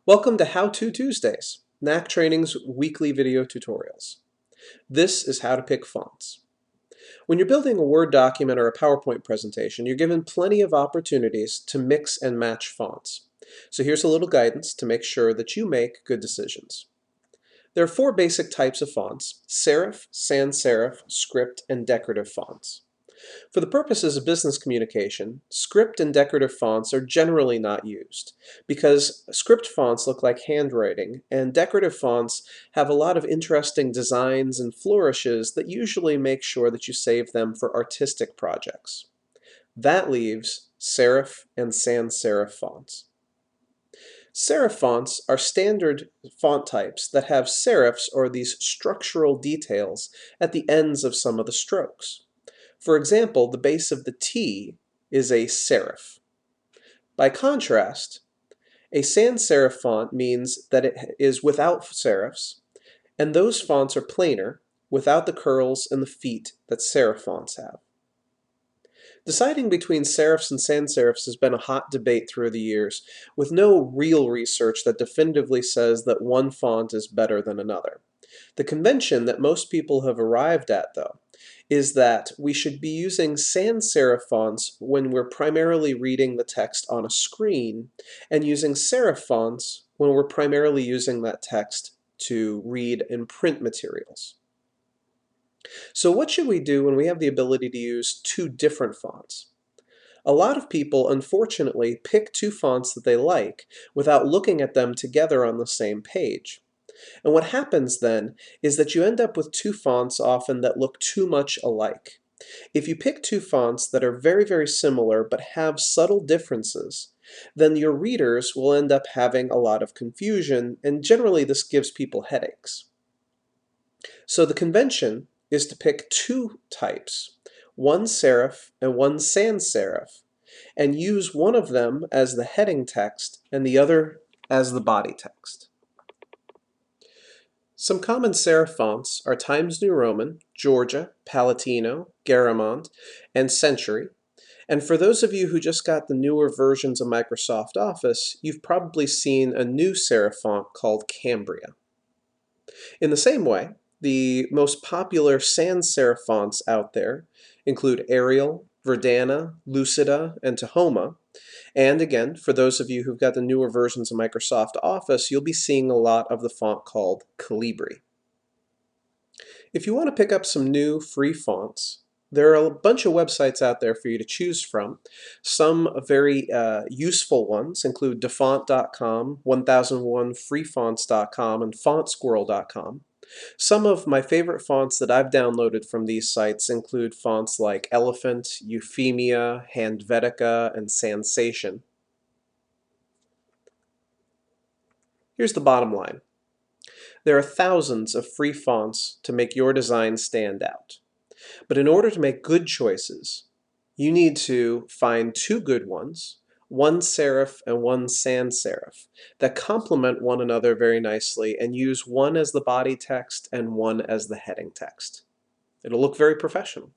Welcome to How To Tuesdays, Knack Training's weekly video tutorials. This is how to pick fonts. When you're building a Word document or a PowerPoint presentation, you're given plenty of opportunities to mix and match fonts. So here's a little guidance to make sure that you make good decisions. There are four basic types of fonts: serif, sans serif, script, and decorative fonts. For the purposes of business communication, script and decorative fonts are generally not used because script fonts look like handwriting and decorative fonts have a lot of interesting designs and flourishes that usually make sure that you save them for artistic projects. That leaves serif and sans serif fonts. Serif fonts are standard font types that have serifs, or these structural details, at the ends of some of the strokes. For example, the base of the T is a serif. By contrast, a sans serif font means that it is without serifs, and those fonts are plainer, without the curls and the feet that serif fonts have. Deciding between serifs and sans serifs has been a hot debate through the years, with no real research that definitively says that one font is better than another. The convention that most people have arrived at, though, is that we should be using sans serif fonts when we're primarily reading the text on a screen, and using serif fonts when we're primarily using that text to read in print materials. So what should we do when we have the ability to use two different fonts? A lot of people, unfortunately, pick two fonts that they like without looking at them together on the same page. And what happens then is that you end up with two fonts often that look too much alike. If you pick two fonts that are very, very similar but have subtle differences, then your readers will end up having a lot of confusion, and generally this gives people headaches. So the convention is to pick two types, one serif and one sans serif, and use one of them as the heading text and the other as the body text. Some common serif fonts are Times New Roman, Georgia, Palatino, Garamond, and Century. And for those of you who just got the newer versions of Microsoft Office, you've probably seen a new serif font called Cambria. In the same way, the most popular sans serif fonts out there include Arial, Verdana, Lucida, and Tahoma. And again, for those of you who've got the newer versions of Microsoft Office, you'll be seeing a lot of the font called Calibri. If you want to pick up some new free fonts, there are a bunch of websites out there for you to choose from. Some very useful ones include dafont.com, 1001freefonts.com, and fontsquirrel.com. Some of my favorite fonts that I've downloaded from these sites include fonts like Elephant, Euphemia, Handvetica, and Sensation. Here's the bottom line. There are thousands of free fonts to make your design stand out. But in order to make good choices, you need to find two good ones, one serif and one sans serif, that complement one another very nicely, and use one as the body text and one as the heading text. It'll look very professional.